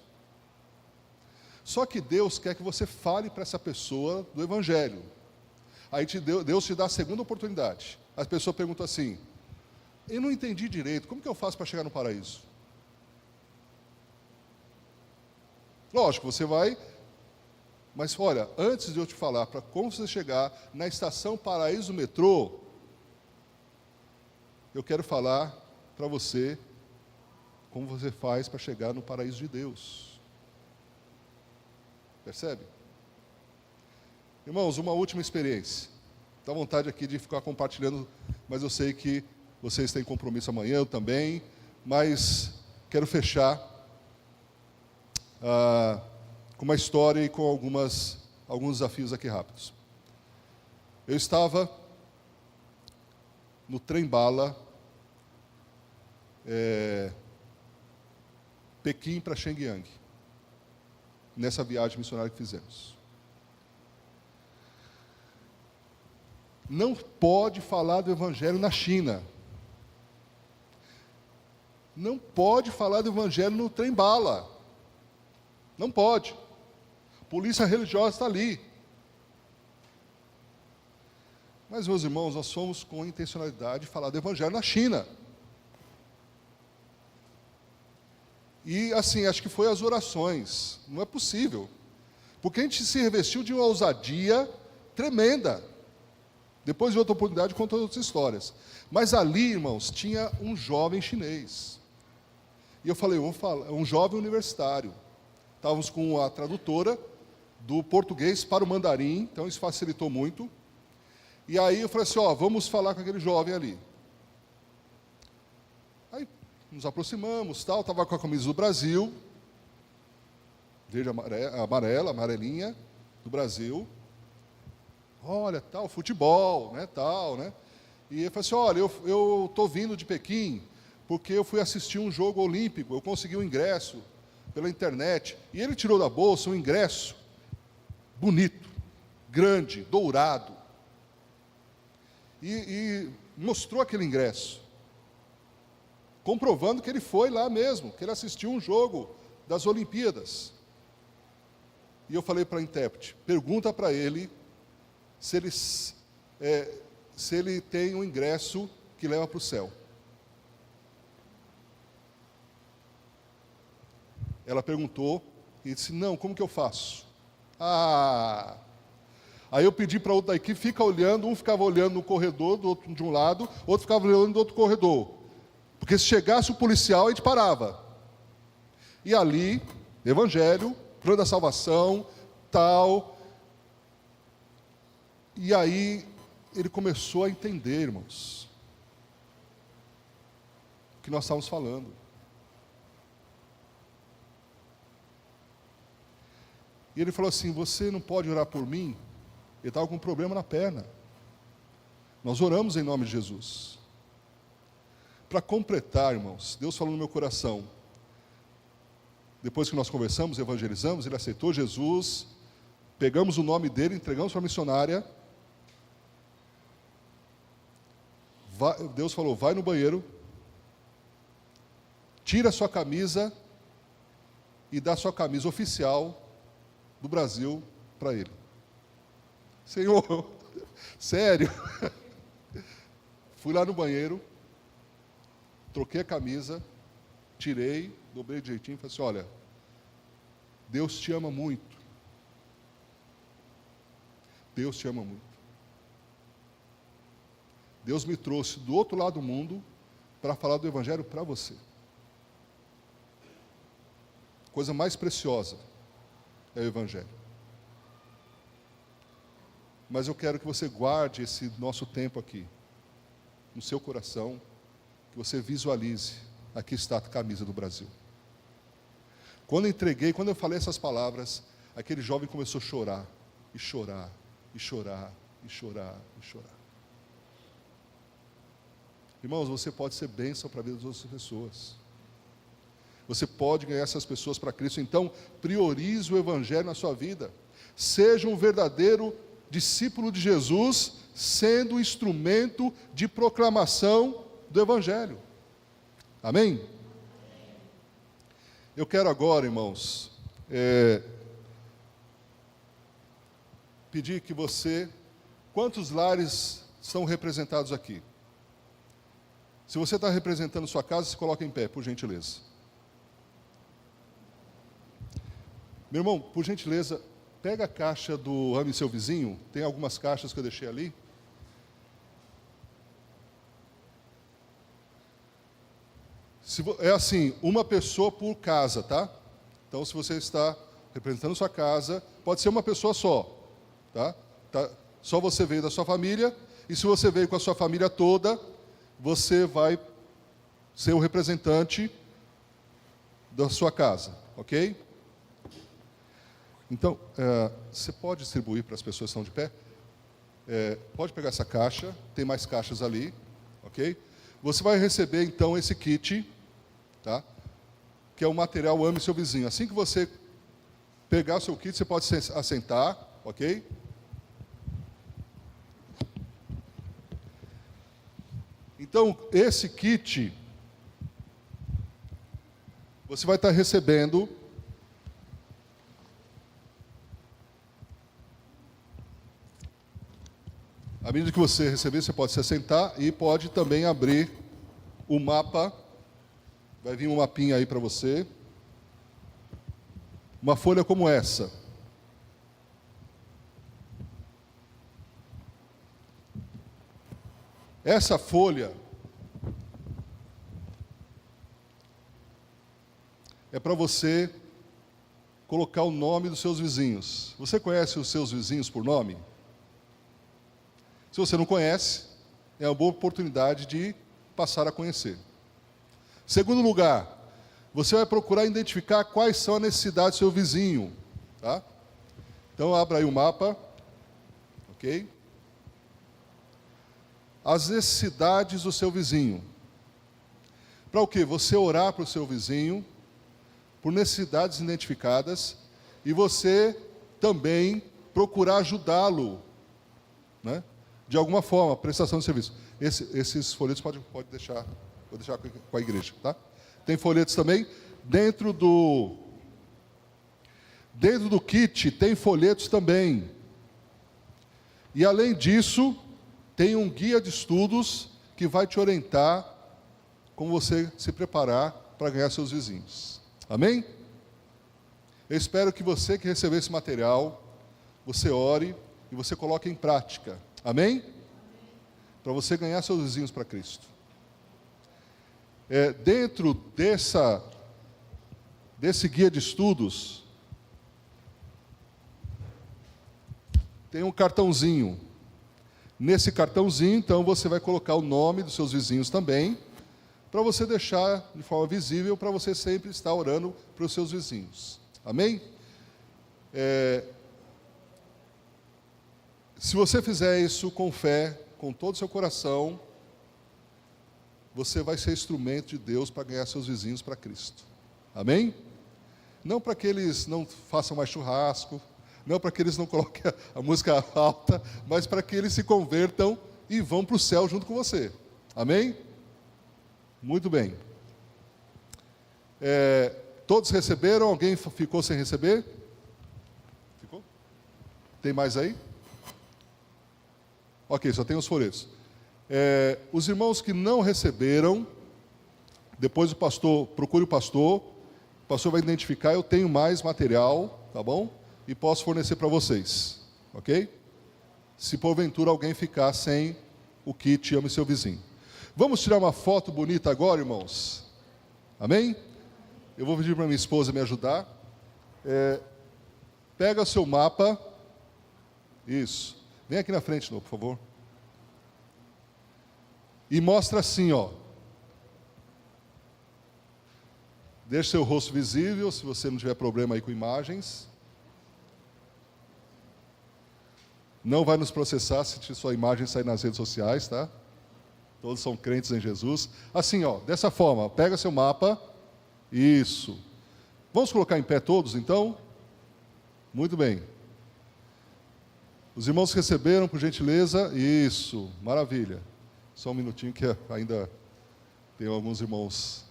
Speaker 1: Só que Deus quer que você fale para essa pessoa do Evangelho. Aí Deus te dá a segunda oportunidade. As pessoas perguntam assim: eu não entendi direito, como que eu faço para chegar no paraíso? Lógico, você vai, mas olha, antes de eu te falar para como você chegar na estação Paraíso metrô, eu quero falar para você como você faz para chegar no paraíso de Deus. Percebe? Irmãos, uma última experiência. Dá vontade aqui de ficar compartilhando, mas eu sei que vocês têm compromisso amanhã, eu também, mas quero fechar com uma história e com alguns desafios aqui rápidos. Eu estava no trem-bala, Pequim para Shenyang, nessa viagem missionária que fizemos. Não pode falar do Evangelho na China. Não pode falar do Evangelho no trem-bala. Não pode. Polícia religiosa está ali. Mas, meus irmãos, nós fomos com intencionalidade de falar do Evangelho na China. E, assim, acho que foi as orações. Não é possível. Porque a gente se revestiu de uma ousadia tremenda. Depois de outra oportunidade, conto outras histórias. Mas ali, irmãos, tinha um jovem chinês. E eu falei, eu vou falar, um jovem universitário. Estávamos com a tradutora do português para o mandarim, então isso facilitou muito. E aí eu falei assim, vamos falar com aquele jovem ali. Aí nos aproximamos, estava com a camisa do Brasil, verde, amarela, amarelinha, do Brasil. Olha, tal, futebol, né, tal, né? E ele falou assim, olha, eu estou vindo de Pequim, porque eu fui assistir um jogo olímpico, eu consegui um ingresso pela internet, e ele tirou da bolsa um ingresso, bonito, grande, dourado. E mostrou aquele ingresso, comprovando que ele foi lá mesmo, que ele assistiu um jogo das Olimpíadas. E eu falei para a intérprete, pergunta para ele se ele tem um ingresso que leva para o céu. Ela perguntou e disse, não, como que eu faço? Aí eu pedi para outro da equipe, fica olhando, um ficava olhando no corredor, do outro de um lado, outro ficava olhando do outro corredor. Porque se chegasse o policial, a gente parava. E ali, evangelho, plano da salvação, tal. E aí, ele começou a entender, irmãos, o que nós estávamos falando. E ele falou assim, você não pode orar por mim? Ele estava com um problema na perna. Nós oramos em nome de Jesus. Para completar, irmãos, Deus falou no meu coração. Depois que nós conversamos, evangelizamos, ele aceitou Jesus, pegamos o nome dele, entregamos para a missionária. Deus falou, vai no banheiro, tira a sua camisa e dá a sua camisa oficial do Brasil para ele. Senhor, sério? Fui lá no banheiro, troquei a camisa, tirei, dobrei direitinho e falei assim, olha, Deus te ama muito. Deus te ama muito. Deus me trouxe do outro lado do mundo para falar do Evangelho para você. Coisa mais preciosa é o Evangelho. Mas eu quero que você guarde esse nosso tempo aqui, no seu coração, que você visualize, aqui está a camisa do Brasil. Quando eu falei essas palavras, aquele jovem começou a chorar, e chorar, e chorar, e chorar, e chorar. Irmãos, você pode ser bênção para a vida das outras pessoas. Você pode ganhar essas pessoas para Cristo. Então, priorize o Evangelho na sua vida. Seja um verdadeiro discípulo de Jesus, sendo instrumento de proclamação do Evangelho. Amém? Eu quero agora, irmãos, pedir que você... Quantos lares são representados aqui? Se você está representando sua casa, se coloque em pé, por gentileza. Meu irmão, por gentileza, pega a caixa do Ame Seu Vizinho. Tem algumas caixas que eu deixei ali. É assim, uma pessoa por casa, tá? Então, se você está representando sua casa, pode ser uma pessoa só, tá? Só você veio da sua família, e se você veio com a sua família toda, você vai ser o representante da sua casa, ok? Então, você pode distribuir para as pessoas que estão de pé? Pode pegar essa caixa, tem mais caixas ali, ok? Você vai receber, então, esse kit, tá? Que é o material Ame Seu Vizinho. Assim que você pegar o seu kit, você pode se assentar, ok? Então, esse kit, você vai estar recebendo à medida que você receber, você pode se assentar e pode também abrir o mapa. Vai vir um mapinha aí para você. Uma folha como essa. Essa folha é para você colocar o nome dos seus vizinhos. Você conhece os seus vizinhos por nome? Se você não conhece, é uma boa oportunidade de passar a conhecer. Segundo lugar, você vai procurar identificar quais são as necessidades do seu vizinho. Tá? Então, abra aí o mapa. Ok? As necessidades do seu vizinho. Para o quê? Você orar para o seu vizinho, por necessidades identificadas, e você também procurar ajudá-lo, né? De alguma forma, prestação de serviço. Esses folhetos pode deixar, vou deixar com a igreja, tá? Tem folhetos também. Dentro do kit tem folhetos também. E além disso, tem um guia de estudos que vai te orientar como você se preparar para ganhar seus vizinhos. Amém? Eu espero que você que recebeu esse material, você ore e você coloque em prática. Amém? Para você ganhar seus vizinhos para Cristo. Dentro desse guia de estudos, tem um cartãozinho. Nesse cartãozinho, então, você vai colocar o nome dos seus vizinhos também, para você deixar de forma visível, para você sempre estar orando para os seus vizinhos. Amém? Se você fizer isso com fé, com todo o seu coração, você vai ser instrumento de Deus para ganhar seus vizinhos para Cristo. Amém? Não para que eles não façam mais churrasco, não para que eles não coloquem a música alta, mas para que eles se convertam e vão para o céu junto com você. Amém? Muito bem. Todos receberam? Alguém ficou sem receber? Ficou? Tem mais aí? Ok, só tem os folhetos. Os irmãos que não receberam, depois procure o pastor vai identificar, eu tenho mais material, tá bom? E posso fornecer para vocês, ok? Se porventura alguém ficar sem o kit Ame Seu Vizinho. Vamos tirar uma foto bonita agora, irmãos? Amém? Eu vou pedir para minha esposa me ajudar. Pega seu mapa. Isso. Vem aqui na frente, por favor. E mostra assim, ó. Deixe seu rosto visível, se você não tiver problema aí com imagens. Não vai nos processar se sua imagem sair nas redes sociais, tá? Todos são crentes em Jesus. Assim, ó, dessa forma, pega seu mapa. Isso. Vamos colocar em pé todos, então? Muito bem. Os irmãos receberam, por gentileza? Isso, maravilha. Só um minutinho que ainda tem alguns irmãos.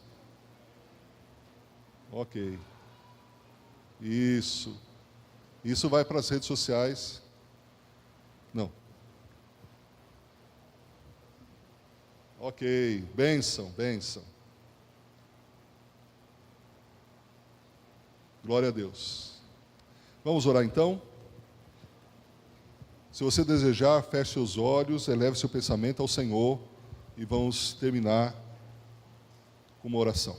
Speaker 1: Ok. Isso. Isso vai para as redes sociais. Não. Ok. Bênção, bênção. Glória a Deus. Vamos orar então? Se você desejar, feche seus olhos, eleve seu pensamento ao Senhor e vamos terminar com uma oração.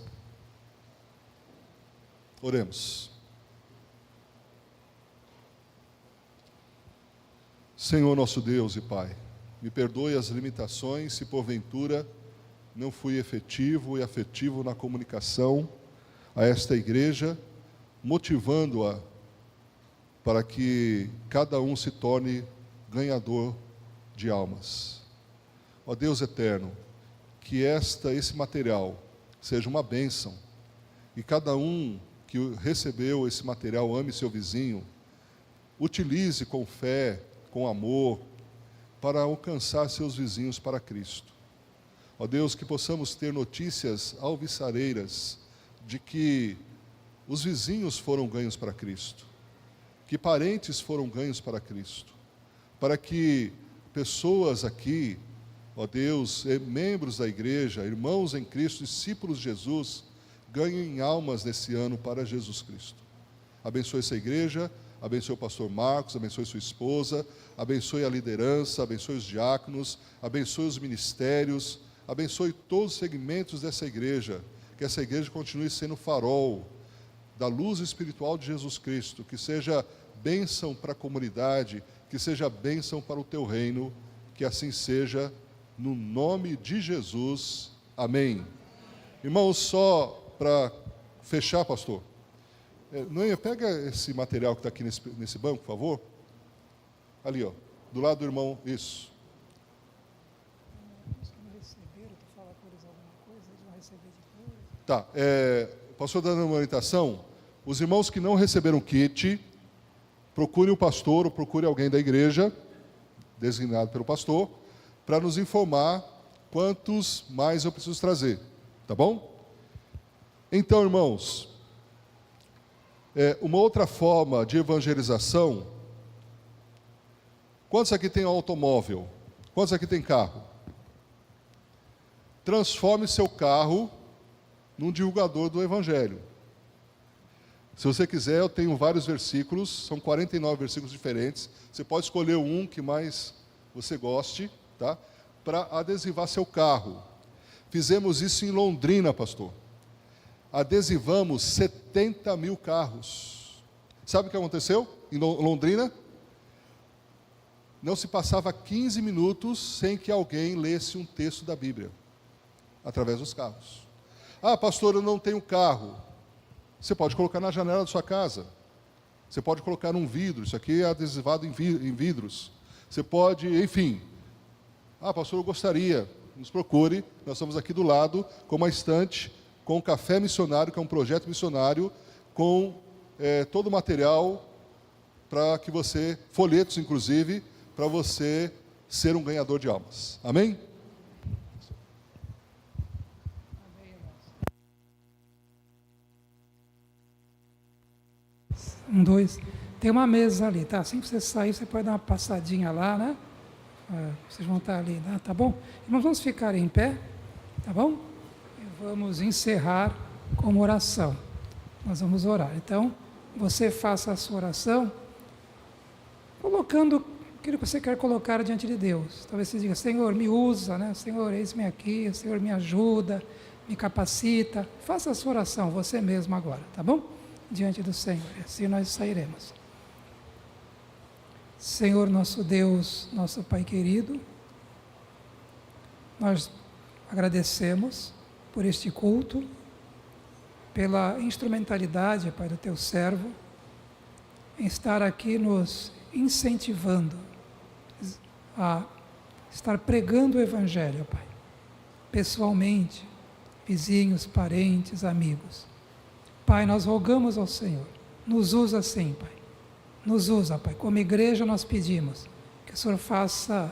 Speaker 1: Oremos. Senhor nosso Deus e Pai, me perdoe as limitações se porventura não fui efetivo e afetivo na comunicação a esta igreja, motivando-a para que cada um se torne ganhador de almas. Ó Deus eterno, que esse material seja uma bênção, e cada um que recebeu esse material ame seu vizinho, utilize com fé, com amor, para alcançar seus vizinhos para Cristo. Ó Deus, que possamos ter notícias alvissareiras de que os vizinhos foram ganhos para Cristo, que parentes foram ganhos para Cristo, para que pessoas aqui, ó Deus, membros da igreja, irmãos em Cristo, discípulos de Jesus, ganhem almas nesse ano para Jesus Cristo. Abençoe essa igreja, abençoe o pastor Marcos, abençoe sua esposa, abençoe a liderança, abençoe os diáconos, abençoe os ministérios, abençoe todos os segmentos dessa igreja, que essa igreja continue sendo farol da luz espiritual de Jesus Cristo, que seja bênção para a comunidade, que seja bênção para o teu reino, que assim seja, no nome de Jesus. Amém. Irmãos, só para fechar, pastor, Noêmia, pega esse material que está aqui nesse banco, por favor. Ali, ó, do lado do irmão, isso. Os que não receberam, tu fala por eles alguma coisa, eles vão receber depois. Tá, pastor dando uma orientação, os irmãos que não receberam kit, procure o pastor ou procure alguém da igreja, designado pelo pastor, para nos informar quantos mais eu preciso trazer, tá bom? Então, irmãos, uma outra forma de evangelização. Quantos aqui tem automóvel? Quantos aqui tem carro? Transforme seu carro num divulgador do Evangelho. Se você quiser, eu tenho vários versículos, são 49 versículos diferentes. Você pode escolher um que mais você goste, tá? Para adesivar seu carro. Fizemos isso em Londrina, pastor. Adesivamos 70 mil carros. Sabe o que aconteceu em Londrina? Não se passava 15 minutos sem que alguém lesse um texto da Bíblia, através dos carros. Ah, pastor, eu não tenho carro. Você pode colocar na janela da sua casa. Você pode colocar num vidro. Isso aqui é adesivado em vidros. Você pode, enfim. Ah, pastor, eu gostaria. Nos procure. Nós estamos aqui do lado, com uma estante, com o Café Missionário, que é um projeto missionário, com todo o material para que você, folhetos inclusive, para você ser um ganhador de almas. Amém?
Speaker 2: Um, dois. Tem uma mesa ali, tá? Assim que você sair, você pode dar uma passadinha lá, né? Vocês vão estar ali, né? Tá bom? Nós vamos ficar em pé, tá bom? E vamos encerrar com uma oração. Nós vamos orar. Então, você faça a sua oração colocando aquilo que você quer colocar diante de Deus. Talvez você diga: Senhor, me usa, né? Senhor, eis-me aqui. Senhor, me ajuda, me capacita. Faça a sua oração, você mesmo agora, tá bom? Diante do Senhor, e assim nós sairemos. Senhor, nosso Deus, nosso Pai querido, nós agradecemos por este culto, pela instrumentalidade, Pai, do Teu servo, em estar aqui nos incentivando a estar pregando o Evangelho, Pai, pessoalmente, vizinhos, parentes, amigos. Pai, nós rogamos ao Senhor, nos usa assim, Pai, nos usa, Pai, como igreja nós pedimos que o Senhor faça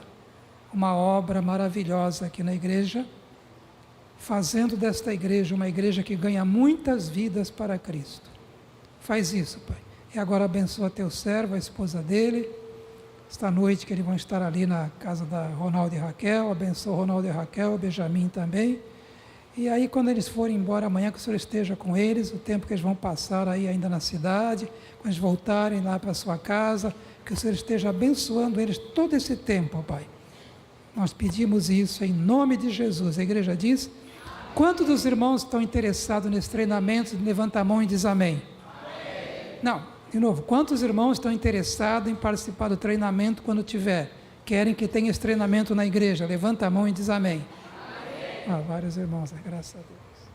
Speaker 2: uma obra maravilhosa aqui na igreja, fazendo desta igreja uma igreja que ganha muitas vidas para Cristo. Faz isso, Pai, e agora abençoa teu servo, a esposa dele, esta noite que eles vão estar ali na casa da Ronaldo e Raquel, abençoa o Ronaldo e Raquel, o Benjamin também. E aí, quando eles forem embora amanhã, que o Senhor esteja com eles, o tempo que eles vão passar aí ainda na cidade, quando eles voltarem lá para a sua casa, que o Senhor esteja abençoando eles todo esse tempo, Pai. Nós pedimos isso em nome de Jesus. A igreja diz: quantos dos irmãos estão interessados nesse treinamento? Levanta a mão e diz amém. Amém. Não, de novo, quantos irmãos estão interessados em participar do treinamento quando tiver? Querem que tenha esse treinamento na igreja? Levanta a mão e diz amém. Vários irmãos, graças a Deus.